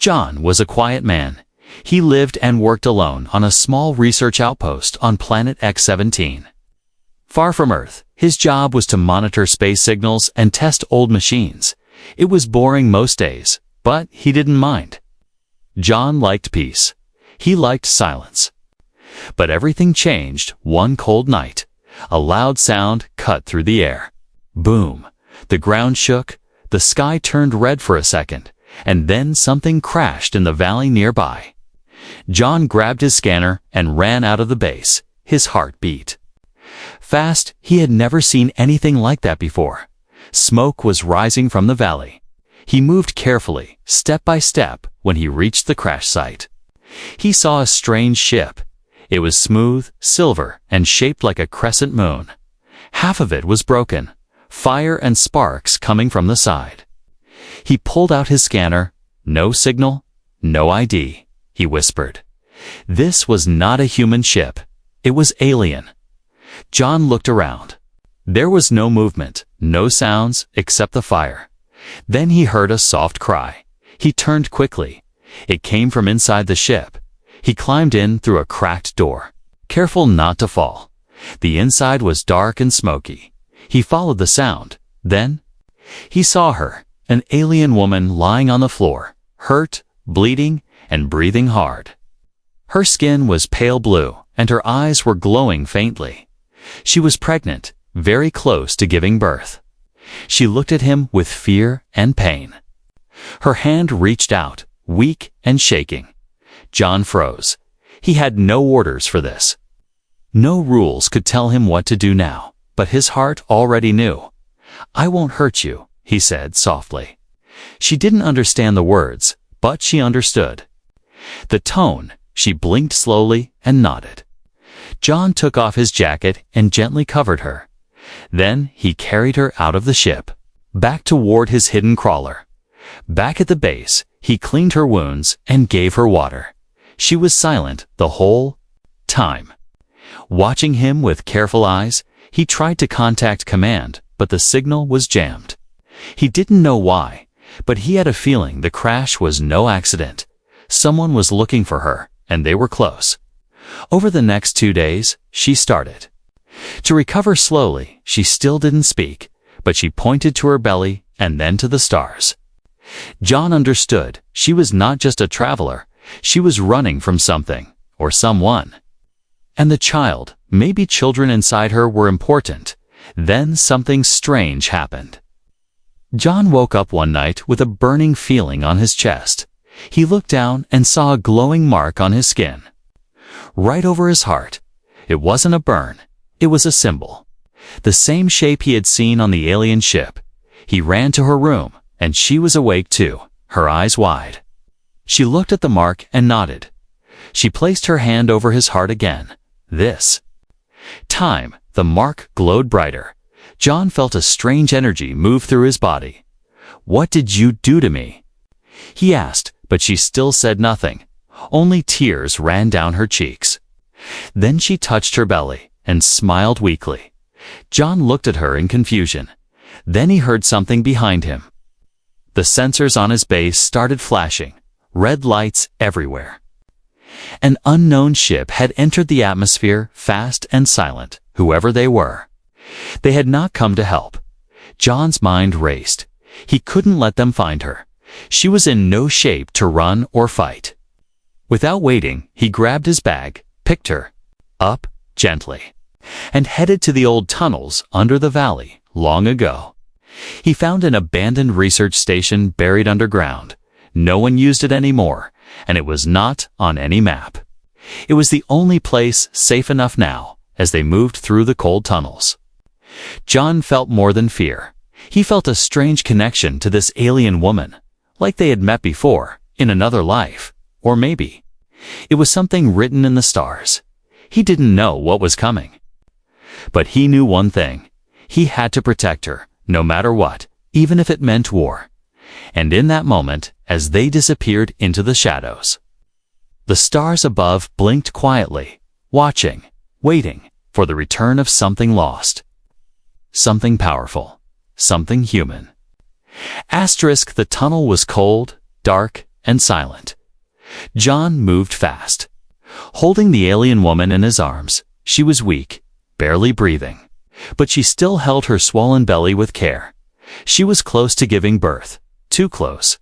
John was a quiet man. He lived and worked alone on a small research outpost on planet X-17. Far from Earth, his job was to monitor space signals and test old machines. It was boring most days, but he didn't mind. John liked peace. He liked silence. But everything changed one cold night. A loud sound cut through the air. Boom! The ground shook, the sky turned red for a second, and then something crashed in the valley nearby. John grabbed his scanner and ran out of the base. His heart beat fast. He had never seen anything like that before. Smoke was rising from the valley. He moved carefully, step by step, when he reached the crash site. He saw a strange ship. It was smooth, silver, and shaped like a crescent moon. Half of it was broken, fire and sparks coming from the side. He pulled out his scanner. No signal, no ID, he whispered. This was not a human ship. It was alien. John looked around. There was no movement, no sounds except the fire. Then he heard a soft cry. He turned quickly. It came from inside the ship. He climbed in through a cracked door, careful not to fall. The inside was dark and smoky. He followed the sound. Then he saw her, an alien woman lying on the floor, hurt, bleeding, and breathing hard. Her skin was pale blue, and her eyes were glowing faintly. She was pregnant, very close to giving birth. She looked at him with fear and pain. Her hand reached out, weak and shaking. John froze. He had no orders for this. No rules could tell him what to do now, but his heart already knew. "I won't hurt you," he said softly. She didn't understand the words, but she understood. The tone. She blinked slowly and nodded. John took off his jacket and gently covered her. Then he carried her out of the ship, back toward his hidden crawler. Back at the base, he cleaned her wounds and gave her water. She was silent the whole time. Watching him with careful eyes, he tried to contact command, but the signal was jammed. He didn't know why, but he had a feeling the crash was no accident. Someone was looking for her, and they were close. Over the next 2 days, she started to recover slowly. She still didn't speak, but she pointed to her belly and then to the stars. John understood. She was not just a traveler. She was running from something, or someone. And the child, maybe children inside her, were important. Then something strange happened. John woke up one night with a burning feeling on his chest. He looked down and saw a glowing mark on his skin, right over his heart. It wasn't a burn. It was a symbol. The same shape he had seen on the alien ship. He ran to her room, and she was awake too, her eyes wide. She looked at the mark and nodded. She placed her hand over his heart again. This time, the mark glowed brighter. John felt a strange energy move through his body. "What did you do to me?" he asked, but she still said nothing. Only tears ran down her cheeks. Then she touched her belly and smiled weakly. John looked at her in confusion. Then he heard something behind him. The sensors on his base started flashing, red lights everywhere. An unknown ship had entered the atmosphere, fast and silent, whoever they were. They had not come to help. John's mind raced. He couldn't let them find her. She was in no shape to run or fight. Without waiting, he grabbed his bag, picked her up gently, and headed to the old tunnels under the valley long ago. He found an abandoned research station buried underground. No one used it anymore, and it was not on any map. It was the only place safe enough now as they moved through the cold tunnels. John felt more than fear. He felt a strange connection to this alien woman, like they had met before, in another life, or maybe it was something written in the stars. He didn't know what was coming. But he knew one thing. He had to protect her, no matter what, even if it meant war. And in that moment, as they disappeared into the shadows, the stars above blinked quietly, watching, waiting for the return of something lost. Something powerful, something human. Asterisk, the tunnel was cold, dark, and silent. John moved fast. Holding the alien woman in his arms, she was weak, barely breathing. But she still held her swollen belly with care. She was close to giving birth. Too close.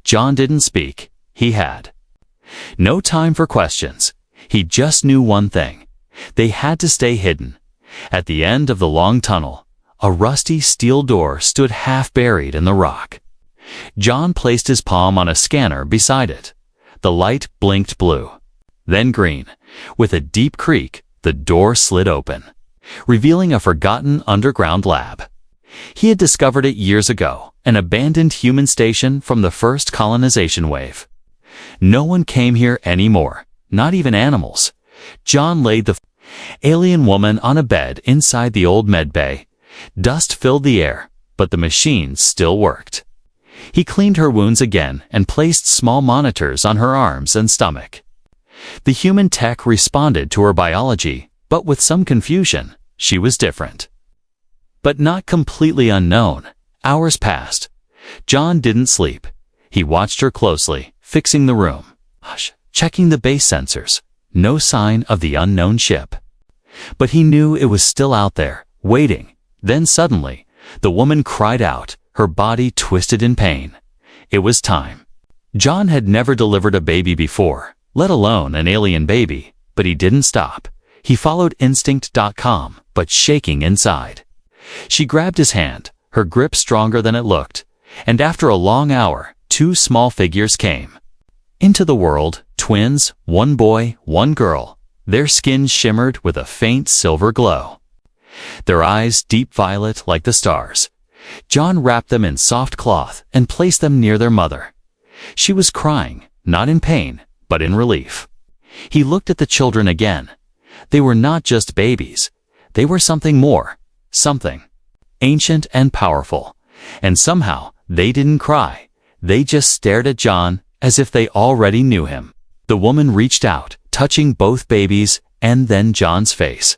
John didn't speak. He had no time for questions. He just knew one thing. They had to stay hidden. At the end of the long tunnel, a rusty steel door stood half buried in the rock. John placed his palm on a scanner beside it. The light blinked blue, then green. With a deep creak, the door slid open, revealing a forgotten underground lab. He had discovered it years ago, an abandoned human station from the first colonization wave. No one came here anymore, not even animals. John laid the alien woman on a bed inside the old med bay. Dust filled the air, but the machines still worked. He cleaned her wounds again and placed small monitors on her arms and stomach. The human tech responded to her biology, but with some confusion. She was different. But not completely unknown. Hours passed. John didn't sleep. He watched her closely, fixing the room, checking the base sensors. No sign of the unknown ship. But he knew it was still out there, waiting. Then suddenly, the woman cried out, her body twisted in pain. It was time. John had never delivered a baby before, let alone an alien baby, but he didn't stop. He followed instinct.com, but shaking inside. She grabbed his hand, her grip stronger than it looked, and after a long hour, 2 small figures came into the world, twins, one boy, one girl. Their skins shimmered with a faint silver glow. Their eyes deep violet like the stars. John wrapped them in soft cloth and placed them near their mother. She was crying, not in pain, but in relief. He looked at the children again. They were not just babies. They were something more, something ancient and powerful. And somehow, they didn't cry. They just stared at John as if they already knew him. The woman reached out, touching both babies and then John's face.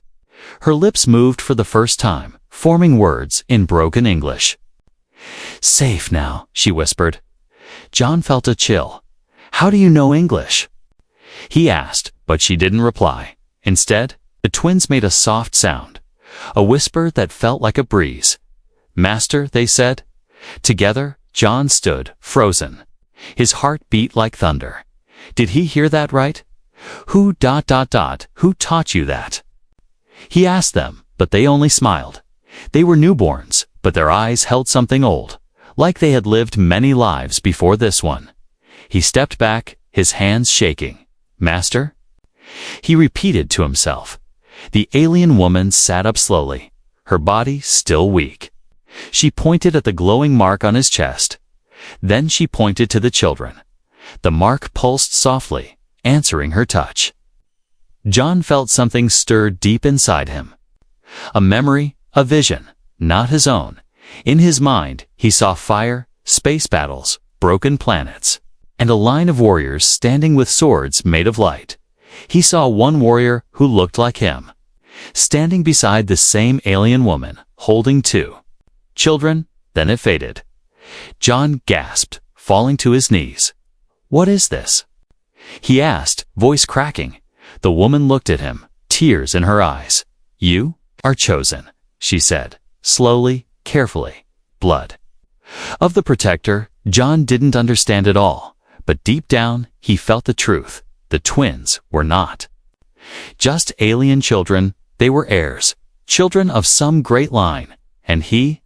Her lips moved for the first time, forming words in broken English. "Safe now," she whispered. John felt a chill. "How do you know English?" he asked, but she didn't reply. Instead, the twins made a soft sound, a whisper that felt like a breeze. "Master," they said. Together, John stood, frozen. His heart beat like thunder. Did he hear that right? Who taught you that? He asked them, but they only smiled. They were newborns, but their eyes held something old, like they had lived many lives before this one. He stepped back, his hands shaking. "Master?" He repeated to himself. The alien woman sat up slowly, her body still weak. She pointed at the glowing mark on his chest. Then she pointed to the children. The mark pulsed softly, answering her touch. John felt something stir deep inside him. A memory, a vision, not his own. In his mind, he saw fire, space battles, broken planets, and a line of warriors standing with swords made of light. He saw one warrior who looked like him, standing beside the same alien woman, holding 2 children. Then it faded. John gasped, falling to his knees. "What is this?" he asked, voice cracking. The woman looked at him, tears in her eyes. "You are chosen," she said, slowly, carefully. "Blood of the protector." John didn't understand it all, but deep down, he felt the truth. The twins were not just alien children. They were heirs, children of some great line. And he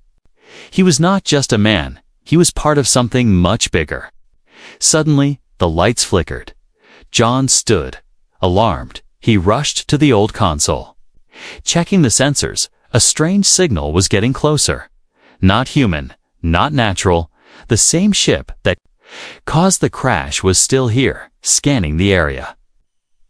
was not just a man. He was part of something much bigger. Suddenly, the lights flickered. John stood, alarmed. He rushed to the old console. Checking the sensors, a strange signal was getting closer. Not human, not natural. The same ship that caused the crash was still here, scanning the area.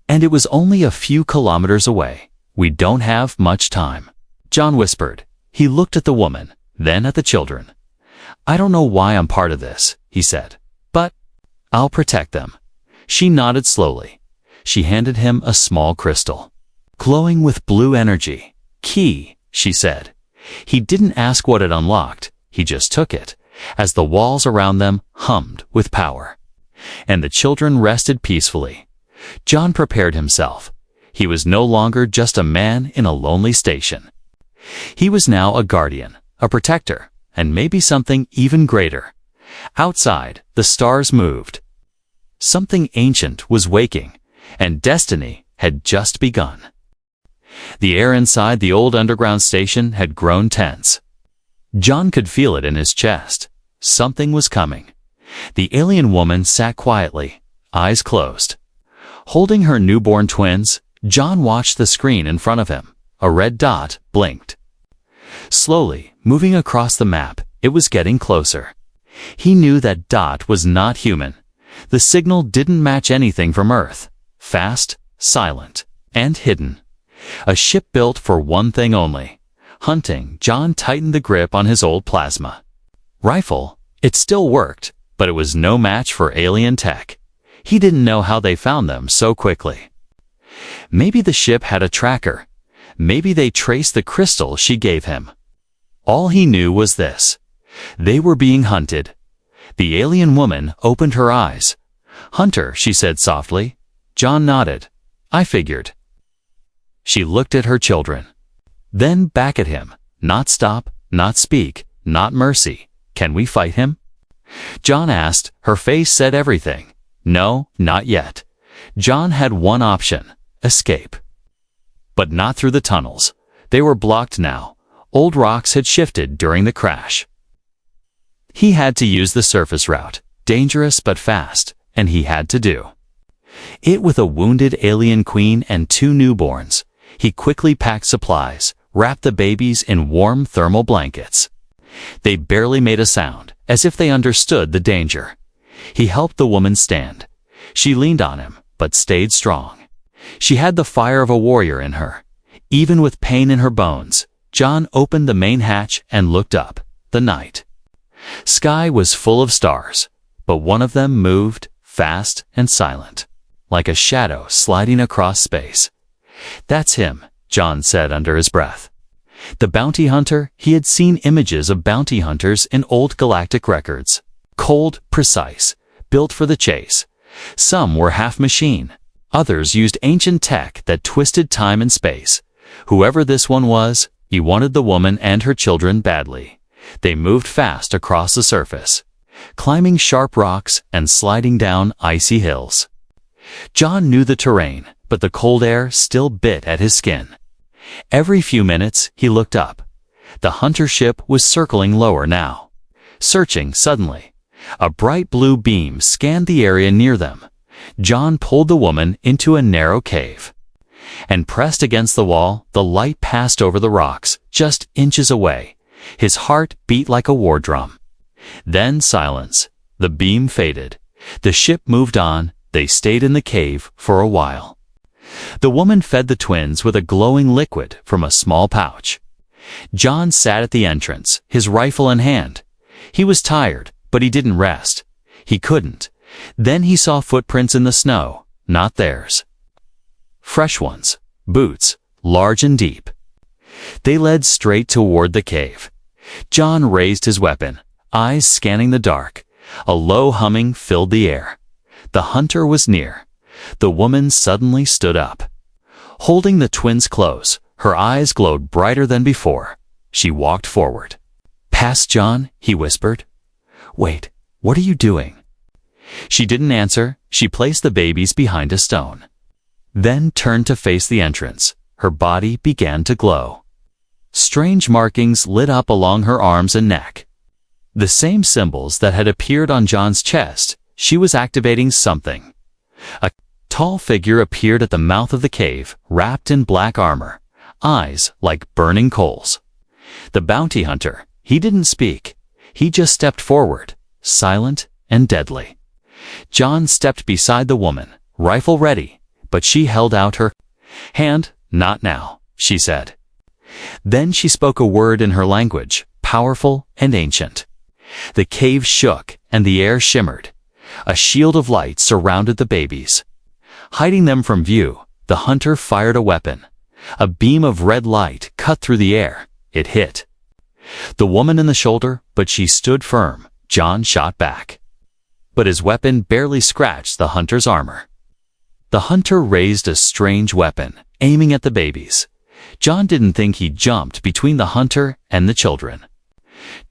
And it was only a few kilometers away. "We don't have much time," John whispered. He looked at the woman, then at the children. "I don't know why I'm part of this," he said, "but I'll protect them." She nodded slowly. She handed him a small crystal, glowing with blue energy. "Key," she said. He didn't ask what it unlocked. He just took it, as the walls around them hummed with power. and the children rested peacefully. John prepared himself. He was no longer just a man in a lonely station. He was now a guardian, a protector, and maybe something even greater. Outside, the stars moved. Something ancient was waking, and destiny had just begun. The air inside the old underground station had grown tense. John could feel it in his chest. Something was coming. The alien woman sat quietly, eyes closed. Holding her newborn twins, John watched the screen in front of him. A red dot blinked. Slowly, moving across the map, it was getting closer. He knew that dot was not human. The signal didn't match anything from Earth. Fast, silent, and hidden. A ship built for one thing only. Hunting. John tightened the grip on his old plasma rifle. It still worked, but it was no match for alien tech. He didn't know how they found them so quickly. Maybe the ship had a tracker. Maybe they traced the crystal she gave him. All he knew was this. They were being hunted. The alien woman opened her eyes. "Hunter," she said softly. John nodded. "I figured." She looked at her children. Then back at him. "Not stop, not speak, not mercy. Can we fight him?" John asked. Her face said everything. No, not yet. John had one option. Escape. But not through the tunnels. They were blocked now. Old rocks had shifted during the crash. He had to use the surface route. Dangerous but fast, and he had to do it with a wounded alien queen and 2 newborns. He quickly packed supplies, wrapped the babies in warm thermal blankets. They barely made a sound, as if they understood the danger. He helped the woman stand. She leaned on him, but stayed strong. She had the fire of a warrior in her. Even with pain in her bones, John opened the main hatch and looked up. The night sky was full of stars, but one of them moved, fast and silent, like a shadow sliding across space. "That's him," John said under his breath. The bounty hunter. He had seen images of bounty hunters in old galactic records. Cold, precise, built for the chase. Some were half machine. Others used ancient tech that twisted time and space. Whoever this one was, he wanted the woman and her children badly. They moved fast across the surface, climbing sharp rocks and sliding down icy hills. John knew the terrain, but the cold air still bit at his skin. Every few minutes, he looked up. The hunter ship was circling lower now. Searching suddenly. A bright blue beam scanned the area near them. John pulled the woman into a narrow cave. And pressed against the wall, the light passed over the rocks, just inches away. His heart beat like a war drum. Then silence. The beam faded. The ship moved on. They stayed in the cave for a while. The woman fed the twins with a glowing liquid from a small pouch. John sat at the entrance, his rifle in hand. He was tired, but he didn't rest. He couldn't. Then he saw footprints in the snow, not theirs. Fresh ones, boots, large and deep. They led straight toward the cave. John raised his weapon, eyes scanning the dark. A low humming filled the air. The hunter was near. The woman suddenly stood up. Holding the twins close, her eyes glowed brighter than before. She walked forward. "Past John," he whispered. "Wait, what are you doing?" She didn't answer. She placed the babies behind a stone. Then turned to face the entrance. Her body began to glow. Strange markings lit up along her arms and neck. The same symbols that had appeared on John's chest. She was activating something. A tall figure appeared at the mouth of the cave, wrapped in black armor, eyes like burning coals. The bounty hunter. He didn't speak. He just stepped forward, silent and deadly. John stepped beside the woman, rifle ready, but she held out her hand. "Not now," she said. Then she spoke a word in her language, powerful and ancient. The cave shook and the air shimmered. A shield of light surrounded the babies. Hiding them from view, the hunter fired a weapon. A beam of red light cut through the air. It hit the woman in the shoulder, but she stood firm. John shot back. but his weapon barely scratched the hunter's armor. The hunter raised a strange weapon, aiming at the babies. John didn't think he jumped between the hunter and the children.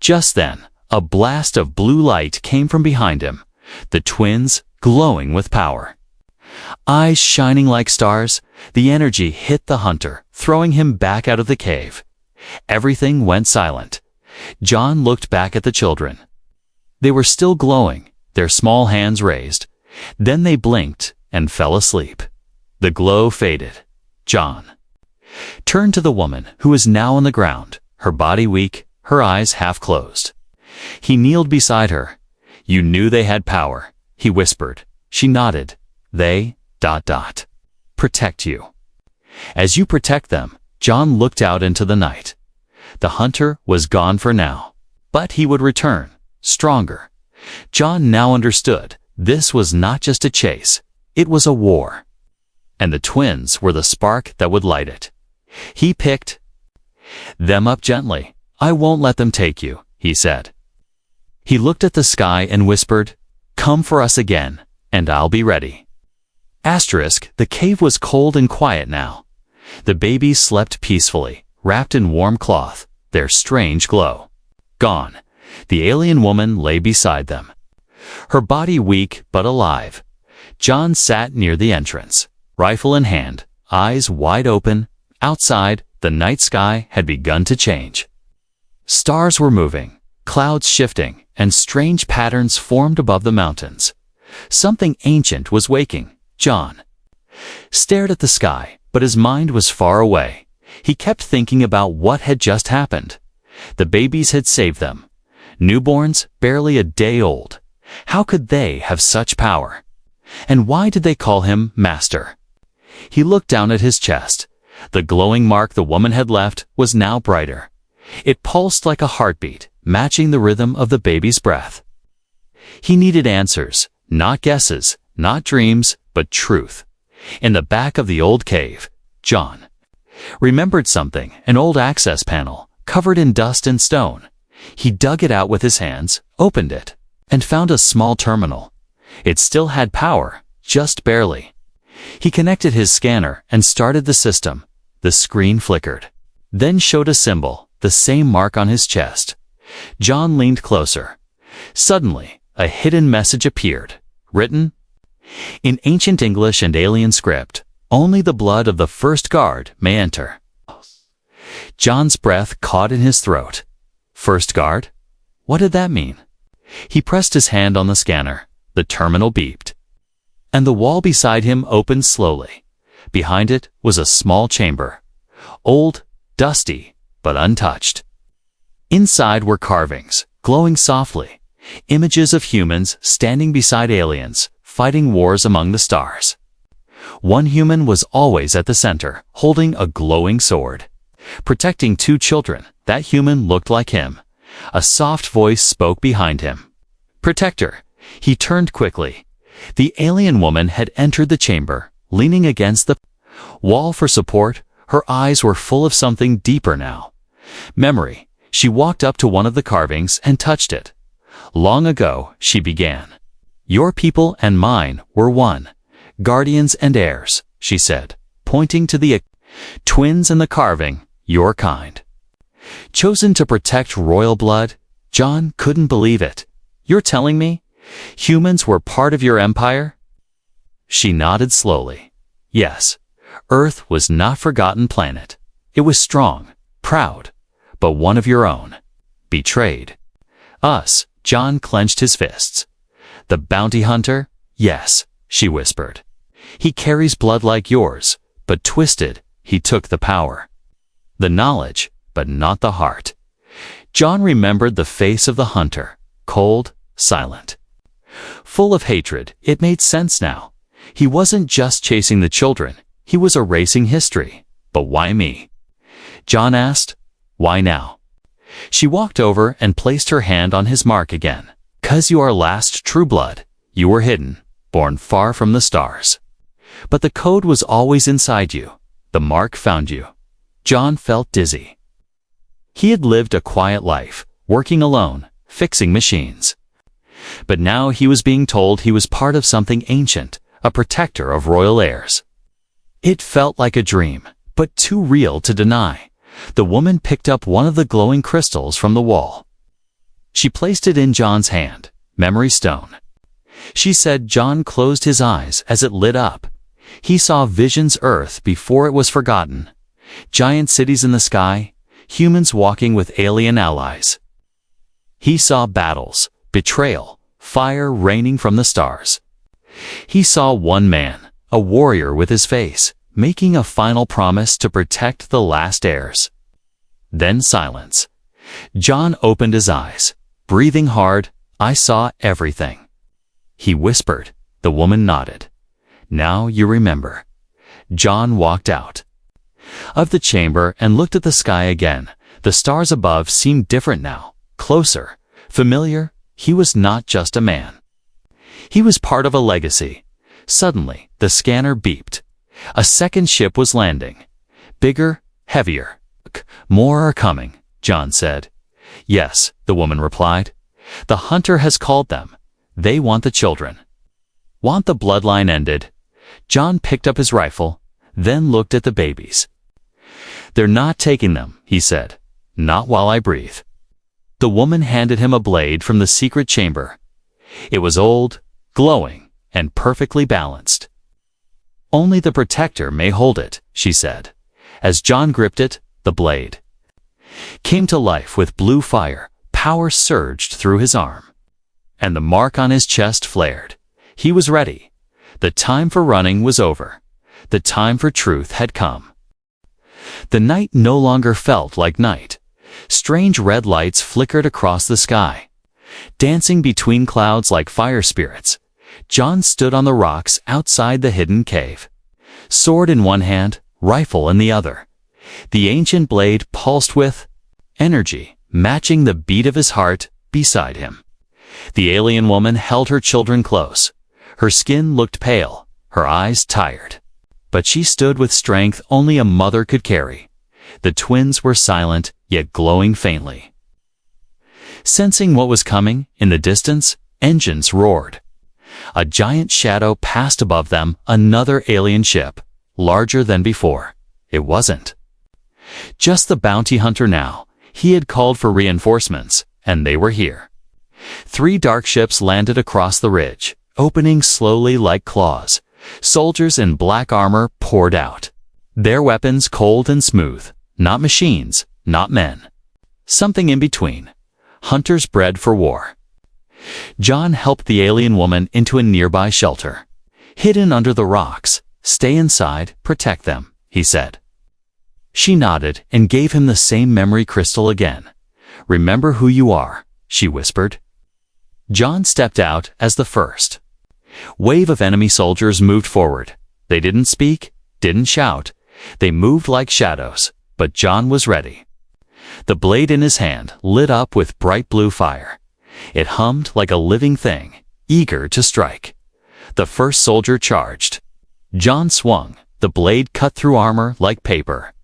Just then, a blast of blue light came from behind him, the twins glowing with power. Eyes shining like stars, the energy hit the hunter, throwing him back out of the cave. Everything went silent. John looked back at the children. They were still glowing, their small hands raised. Then they blinked and fell asleep. The glow faded. John turned to the woman, who was now on the ground, her body weak, her eyes half closed. He kneeled beside her. "You knew they had power," he whispered. She nodded. "They, ... protect you. As you protect them." John looked out into the night. The hunter was gone for now, but he would return, stronger. John now understood this was not just a chase, it was a war. And the twins were the spark that would light it. He picked them up gently. "I won't let them take you," he said. He looked at the sky and whispered, "Come for us again, and I'll be ready." The cave was cold and quiet now. The babies slept peacefully, wrapped in warm cloth, their strange glow gone. The alien woman lay beside them, her body weak but alive. John sat near the entrance, rifle in hand, eyes wide open. Outside, the night sky had begun to change. Stars were moving, clouds shifting, and strange patterns formed above the mountains. Something ancient was waking. John stared at the sky, but his mind was far away. He kept thinking about what had just happened. The babies had saved them. Newborns, barely a day old. How could they have such power? And why did they call him Master? He looked down at his chest. The glowing mark the woman had left was now brighter. It pulsed like a heartbeat, matching the rhythm of the baby's breath. He needed answers, not guesses, not dreams, but truth. In the back of the old cave, John remembered something, an old access panel, covered in dust and stone. He dug it out with his hands, opened it, and found a small terminal. It still had power, just barely. He connected his scanner and started the system. The screen flickered, then showed a symbol, the same mark on his chest. John leaned closer. Suddenly, a hidden message appeared, written in ancient English and alien script. "Only the blood of the first guard may enter." John's breath caught in his throat. First guard? What did that mean? He pressed his hand on the scanner. The terminal beeped, and the wall beside him opened slowly. Behind it was a small chamber, old, dusty, but untouched. Inside were carvings, glowing softly, images of humans standing beside aliens, fighting wars among the stars. One human was always at the center, holding a glowing sword, protecting two children. That human looked like him. A soft voice spoke behind him. "Protector." He turned quickly. The alien woman had entered the chamber, leaning against the wall for support. Her eyes were full of something deeper now. Memory. She walked up to one of the carvings and touched it. "Long ago," she began, "your people and mine were one. Guardians and heirs," she said, pointing to the twins in the carving, "your kind. Chosen to protect royal blood." John couldn't believe it. "You're telling me humans were part of your empire?" She nodded slowly. "Yes, Earth was not a forgotten planet. It was strong, proud, but one of your own. Betrayed us." John clenched his fists. "The bounty hunter?" "Yes," she whispered. "He carries blood like yours, but twisted. He took the power, the knowledge, but not the heart." John remembered the face of the hunter, cold, silent, full of hatred. It made sense now. He wasn't just chasing the children, he was erasing history. "But why me?" John asked. "Why now?" She walked over and placed her hand on his mark again. "'Cause you are last true blood. You were hidden, born far from the stars. But the code was always inside you. The mark found you." John felt dizzy. He had lived a quiet life, working alone, fixing machines. But now he was being told he was part of something ancient, a protector of royal heirs. It felt like a dream, but too real to deny. The woman picked up one of the glowing crystals from the wall. She placed it in John's hand, memory stone. She said John closed his eyes as it lit up. He saw Vision's Earth before it was forgotten. Giant cities in the sky, humans walking with alien allies. He saw battles, betrayal, fire raining from the stars. He saw one man, a warrior with his face, making a final promise to protect the last heirs. Then silence. John opened his eyes, breathing hard. I saw everything. He whispered. The woman nodded. Now you remember. John walked out of the chamber and looked at the sky again. The stars above seemed different now, closer, familiar. He was not just a man. He was part of a legacy. Suddenly, the scanner beeped. A second ship was landing. Bigger, heavier. More are coming, John said. Yes, the woman replied. The hunter has called them. They want the children. Want the bloodline ended. John picked up his rifle, then looked at the babies. They're not taking them, he said. Not while I breathe. The woman handed him a blade from the secret chamber. It was old, glowing, and perfectly balanced. Only the protector may hold it, she said. As John gripped it, the blade came to life with blue fire. Power surged through his arm. And the mark on his chest flared. He was ready. The time for running was over. The time for truth had come. The night no longer felt like night. Strange red lights flickered across the sky, dancing between clouds like fire spirits. John stood on the rocks outside the hidden cave, sword in one hand, rifle in the other. The ancient blade pulsed with energy, matching the beat of his heart beside him. The alien woman held her children close. Her skin looked pale, her eyes tired. But she stood with strength only a mother could carry. The twins were silent, yet glowing faintly. Sensing what was coming, in the distance, engines roared. A giant shadow passed above them, another alien ship, larger than before. It wasn't just the bounty hunter now. He had called for reinforcements, and they were here. 3 dark ships landed across the ridge, opening slowly like claws. Soldiers in black armor poured out, their weapons cold and smooth. Not machines, not men. Something in between. Hunters bred for war. John helped the alien woman into a nearby shelter. Hidden under the rocks. Stay inside, protect them, he said. She nodded and gave him the same memory crystal again. Remember who you are, she whispered. John stepped out as the first wave of enemy soldiers moved forward. They didn't speak, didn't shout. They moved like shadows, but John was ready. The blade in his hand lit up with bright blue fire. It hummed like a living thing, eager to strike. The first soldier charged. John swung. The blade cut through armor like paper.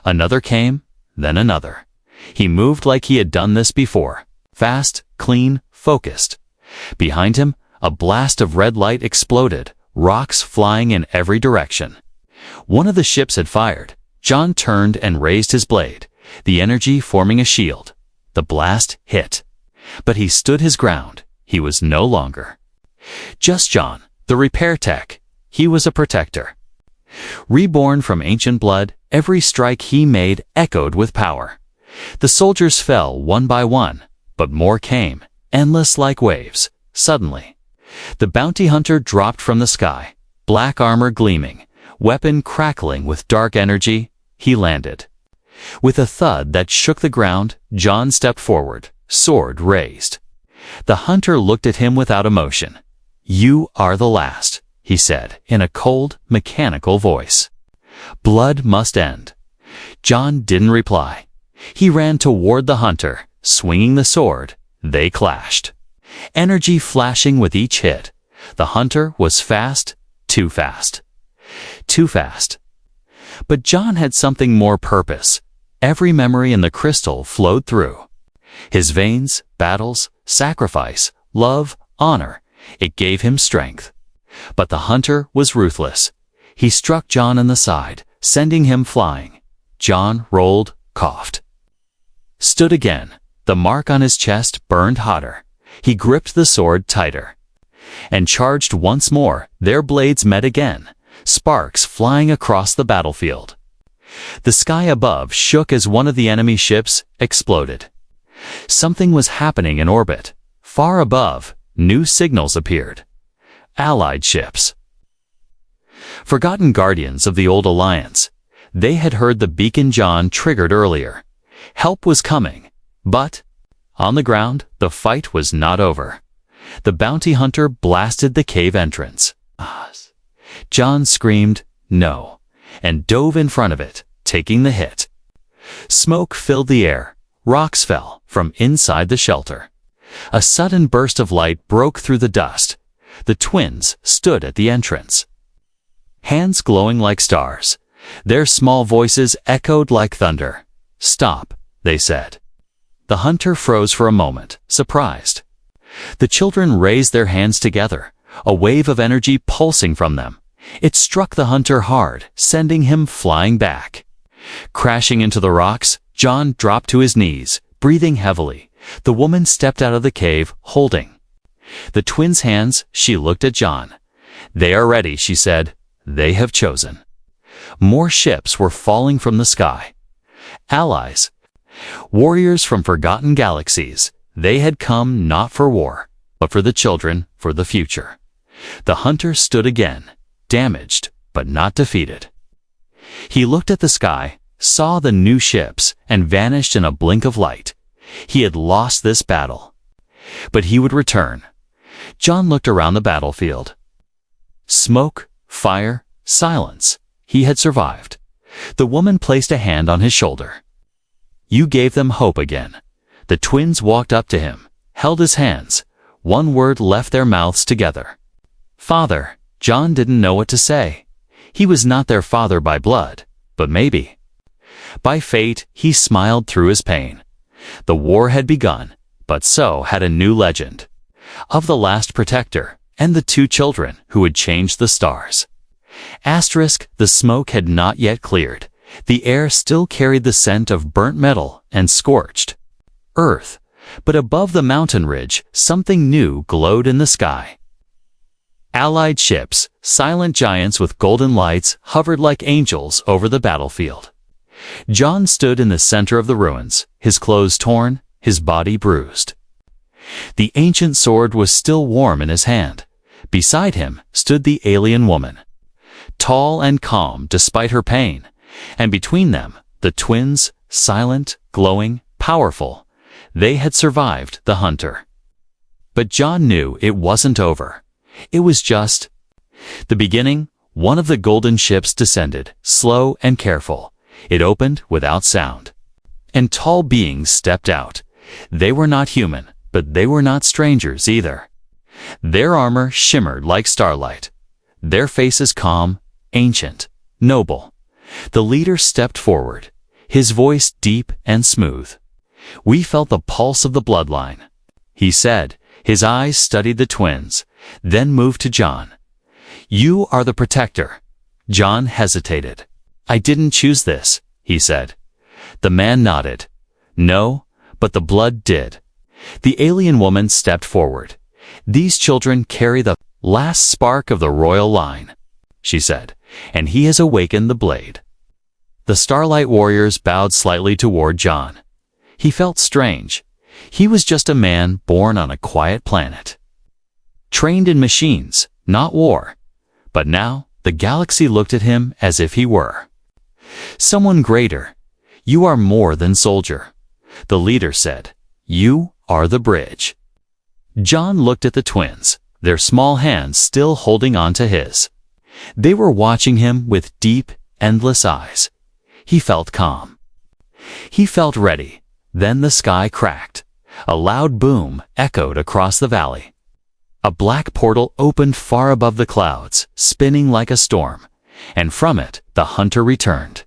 Another came, then another. He moved like he had done this before. Fast, clean, focused. Behind him, a blast of red light exploded, rocks flying in every direction. One of the ships had fired. John turned and raised his blade, the energy forming a shield. The blast hit. But he stood his ground. He was no longer just John, the repair tech. He was a protector. Reborn from ancient blood, every strike he made echoed with power. The soldiers fell one by one, but more came, endless like waves. Suddenly, the bounty hunter dropped from the sky, black armor gleaming, weapon crackling with dark energy. He landed. With a thud that shook the ground, John stepped forward, sword raised. The hunter looked at him without emotion. "You are the last," he said in a cold, mechanical voice. "Blood must end." John didn't reply. He ran toward the hunter, swinging the sword. They clashed, energy flashing with each hit. The hunter was fast, too fast. Too fast. But John had something more purpose. Every memory in the crystal flowed through. His veins, battles, sacrifice, love, honor. It gave him strength. But the hunter was ruthless. He struck John in the side, sending him flying. John rolled, coughed, stood again. The mark on his chest burned hotter. He gripped the sword tighter and charged once more. Their blades met again, sparks flying across the battlefield. The sky above shook as one of the enemy ships exploded. Something was happening in orbit. Far above, new signals appeared. Allied ships. Forgotten guardians of the old alliance. They had heard the beacon John triggered earlier. Help was coming. But on the ground, the fight was not over. The bounty hunter blasted the cave entrance. John screamed, "No," and dove in front of it, taking the hit. Smoke filled the air. Rocks fell from inside the shelter. A sudden burst of light broke through the dust. The twins stood at the entrance, hands glowing like stars. Their small voices echoed like thunder. "Stop," they said. The hunter froze for a moment, surprised. The children raised their hands together, a wave of energy pulsing from them. It struck the hunter hard, sending him flying back. Crashing into the rocks, John dropped to his knees, breathing heavily. The woman stepped out of the cave, holding the twins' hands. She looked at John. "They are ready," she said. "They have chosen." More ships were falling from the sky. Allies, warriors from forgotten galaxies. They had come not for war, but for the children, for the future. The hunter stood again, damaged, but not defeated. He looked at the sky, saw the new ships, and vanished in a blink of light. He had lost this battle, but he would return. John looked around the battlefield. Smoke, fire, silence. He had survived. The woman placed a hand on his shoulder. "You gave them hope again." The twins walked up to him, held his hands. One word left their mouths together. "Father." John didn't know what to say. He was not their father by blood, but maybe by fate. He smiled through his pain. The war had begun, but so had a new legend of the last protector and the two children who would change the stars. The smoke had not yet cleared. The air still carried the scent of burnt metal and scorched earth, but above the mountain ridge, something new glowed in the sky. Allied ships, silent giants with golden lights, hovered like angels over the battlefield. John stood in the center of the ruins, his clothes torn, his body bruised. The ancient sword was still warm in his hand. Beside him stood the alien woman, tall and calm despite her pain, and between them, the twins, silent, glowing, powerful. They had survived the hunter. But John knew it wasn't over. It was just the beginning. One of the golden ships descended, slow and careful. It opened without sound, and tall beings stepped out. They were not human, but they were not strangers either. Their armor shimmered like starlight. Their faces calm, ancient, noble. The leader stepped forward, his voice deep and smooth. "We felt the pulse of the bloodline," he said. His eyes studied the twins, then moved to John. "You are the protector." John hesitated. "I didn't choose this," he said. The man nodded. "No, but the blood did." The alien woman stepped forward. "These children carry the last spark of the royal line," she said, "and he has awakened the blade." The Starlight Warriors bowed slightly toward John. He felt strange. He was just a man born on a quiet planet, trained in machines, not war. But now, the galaxy looked at him as if he were someone greater. "You are more than soldier," the leader said. "You are the bridge." John looked at the twins, their small hands still holding on to his. They were watching him with deep, endless eyes. He felt calm. He felt ready. Then the sky cracked. A loud boom echoed across the valley. A black portal opened far above the clouds, spinning like a storm, and from it the hunter returned.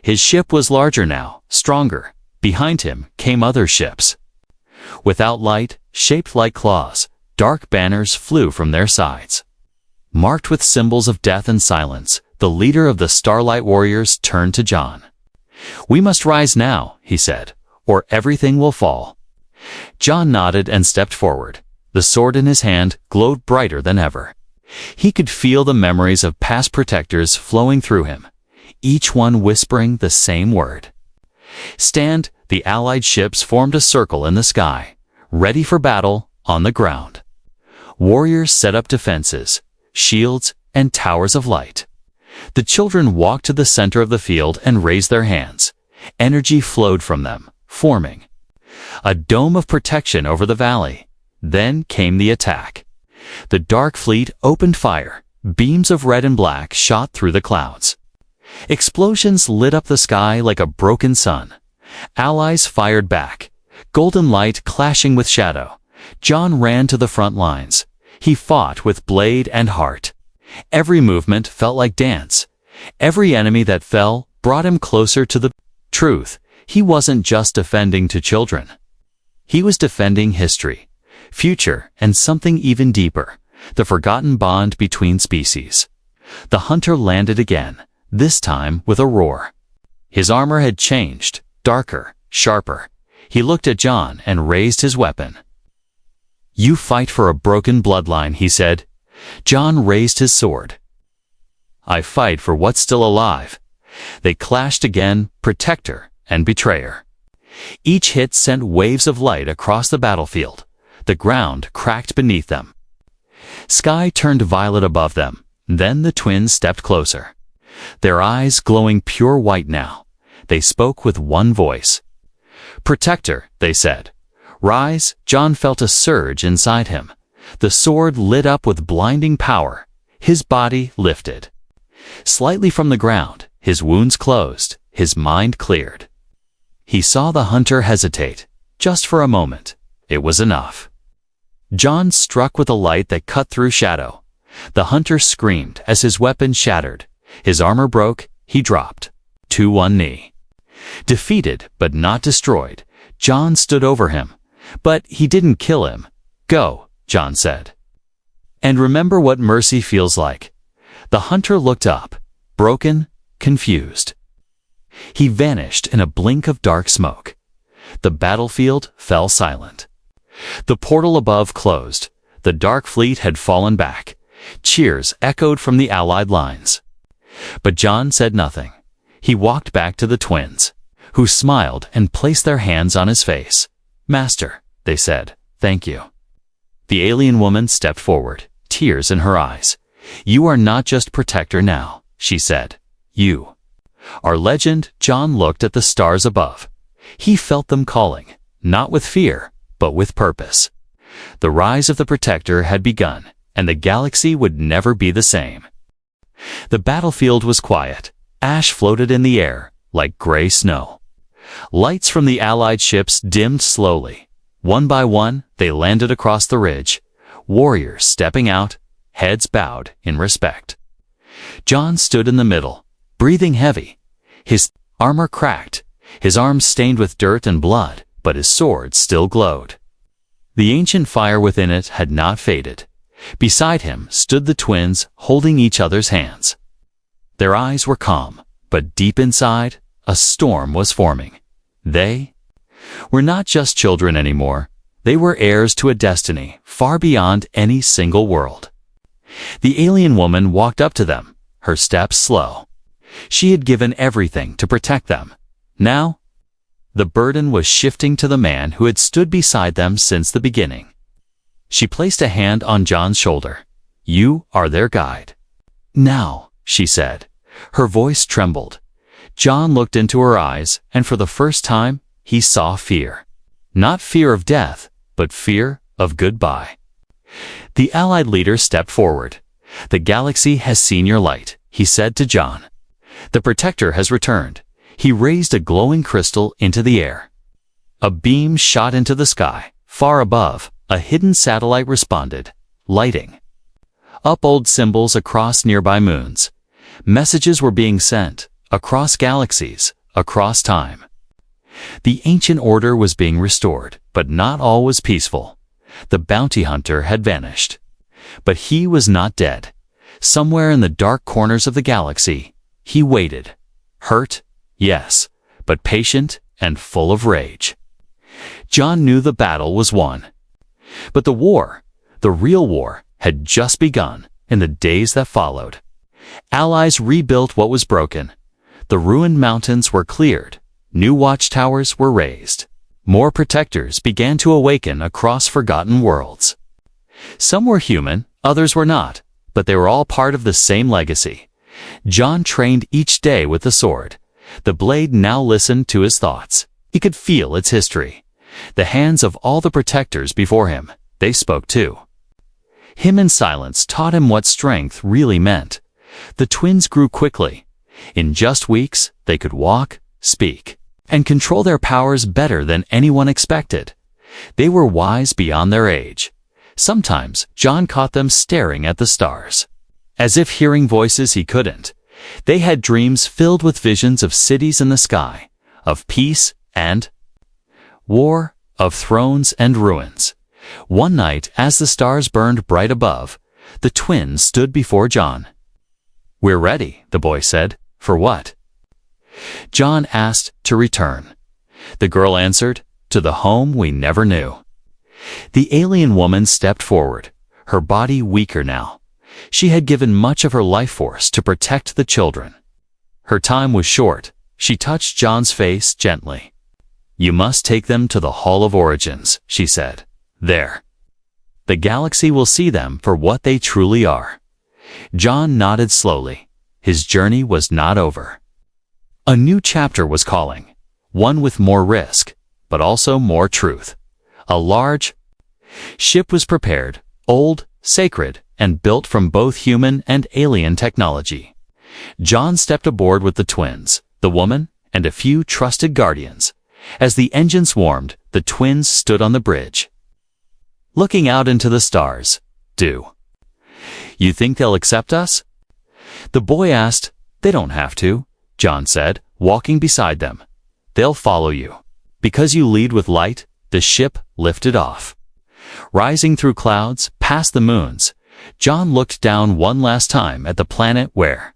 His ship was larger now, stronger. Behind him came other ships, without light, shaped like claws. Dark banners flew from their sides. Marked with symbols of death and silence, the leader of the Starlight Warriors turned to John. "We must rise now," he said, "or everything will fall." John nodded and stepped forward. The sword in his hand glowed brighter than ever. He could feel the memories of past protectors flowing through him, each one whispering the same word. "Stand!" The Allied ships formed a circle in the sky, ready for battle on the ground. Warriors set up defenses, shields, and towers of light. The children walked to the center of the field and raised their hands. Energy flowed from them, forming a dome of protection over the valley. Then came the attack. The Dark Fleet opened fire. Beams of red and black shot through the clouds. Explosions lit up the sky like a broken sun. Allies fired back, golden light clashing with shadow. John ran to the front lines. He fought with blade and heart. Every movement felt like dance. Every enemy that fell brought him closer to the truth. He wasn't just defending to children. He was defending history, future, and something even deeper, the forgotten bond between species. The hunter landed again, this time with a roar. His armor had changed, darker, sharper. He looked at John and raised his weapon. "You fight for a broken bloodline," he said. John raised his sword. "I fight for what's still alive." They clashed again, protector and betrayer. Each hit sent waves of light across the battlefield. The ground cracked beneath them. Sky turned violet above them. Then the twins stepped closer. Their eyes glowing pure white now. They spoke with one voice. "Protector," they said. "Rise." John felt a surge inside him. The sword lit up with blinding power. His body lifted. Slightly from the ground, his wounds closed, his mind cleared. He saw the hunter hesitate. Just for a moment. It was enough. John struck with a light that cut through shadow. The hunter screamed as his weapon shattered. His armor broke. He dropped to one knee. Defeated, but not destroyed, John stood over him. But he didn't kill him. "Go," John said. "And remember what mercy feels like." The hunter looked up, broken, confused. He vanished in a blink of dark smoke. The battlefield fell silent. The portal above closed. The Dark Fleet had fallen back. Cheers echoed from the Allied lines. But John said nothing. He walked back to the twins, who smiled and placed their hands on his face. "Master," they said, "thank you." The alien woman stepped forward, tears in her eyes. "You are not just protector now," she said. "You are legend." John looked at the stars above. He felt them calling, not with fear, but with purpose. The rise of the protector had begun, and the galaxy would never be the same. The battlefield was quiet. Ash floated in the air, like gray snow. Lights from the Allied ships dimmed slowly. One by one, they landed across the ridge, warriors stepping out, heads bowed in respect. John stood in the middle, breathing heavy. His armor cracked, his arms stained with dirt and blood, but his sword still glowed. The ancient fire within it had not faded. Beside him stood the twins, holding each other's hands. Their eyes were calm, but deep inside, a storm was forming. They were not just children anymore. They were heirs to a destiny far beyond any single world. The alien woman walked up to them, her steps slow. She had given everything to protect them. Now, the burden was shifting to the man who had stood beside them since the beginning. She placed a hand on John's shoulder. "You are their guide." "Now," she said. Her voice trembled. John looked into her eyes, and for the first time, he saw fear. Not fear of death, but fear of goodbye. The Allied leader stepped forward. "The galaxy has seen your light," he said to John. "The protector has returned." He raised a glowing crystal into the air. A beam shot into the sky. Far above, a hidden satellite responded, lighting up old symbols across nearby moons. Messages were being sent, across galaxies, across time. The ancient order was being restored, but not all was peaceful. The bounty hunter had vanished. But he was not dead. Somewhere in the dark corners of the galaxy, he waited. Hurt, yes, but patient and full of rage. John knew the battle was won. But the war, the real war, had just begun in the days that followed. Allies rebuilt what was broken. The ruined mountains were cleared. New watchtowers were raised. More protectors began to awaken across forgotten worlds. Some were human, others were not, but they were all part of the same legacy. John trained each day with the sword. The blade now listened to his thoughts. He could feel its history. The hands of all the protectors before him, they spoke too. Him in silence taught him what strength really meant. The twins grew quickly. In just weeks, they could walk, speak, and control their powers better than anyone expected. They were wise beyond their age. Sometimes John caught them staring at the stars, as if hearing voices he couldn't. They had dreams filled with visions of cities in the sky, of peace and war, of thrones and ruins. One night, as the stars burned bright above, the twins stood before John. "We're ready," the boy said. "For what?" John asked to return. The girl answered, "To the home we never knew." The alien woman stepped forward, her body weaker now. She had given much of her life force to protect the children. Her time was short. She touched John's face gently. "You must take them to the Hall of Origins," she said. "There. The galaxy will see them for what they truly are." John nodded slowly. His journey was not over. A new chapter was calling, one with more risk, but also more truth. A large ship was prepared, old, sacred, and built from both human and alien technology. John stepped aboard with the twins, the woman, and a few trusted guardians. As the engines warmed, the twins stood on the bridge, looking out into the stars. "Do you think they'll accept us?" The boy asked. "They don't have to," John said, walking beside them. "They'll follow you. Because you lead with light." The ship lifted off. Rising through clouds, past the moons, John looked down one last time at the planet where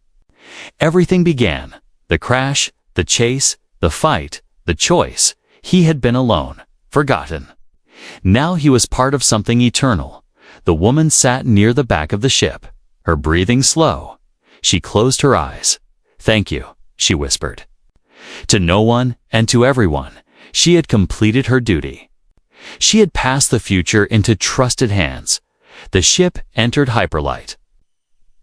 everything began. The crash, the chase, the fight, the choice. He had been alone, forgotten. Now he was part of something eternal. The woman sat near the back of the ship, her breathing slow. She closed her eyes. "Thank you," she whispered. To no one and to everyone, she had completed her duty. She had passed the future into trusted hands. The ship entered hyperlight.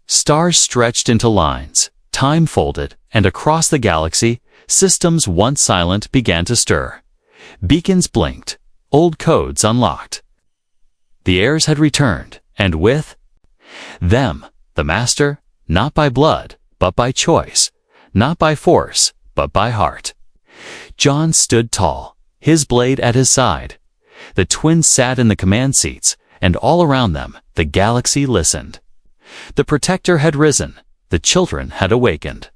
Stars stretched into lines, time folded, and across the galaxy, systems once silent began to stir. Beacons blinked, old codes unlocked. The heirs had returned, and with them, the master, not by blood, but by choice, not by force, but by heart. John stood tall, his blade at his side. The twins sat in the command seats, and all around them, the galaxy listened. The protector had risen, the children had awakened.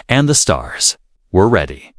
And the stars were ready.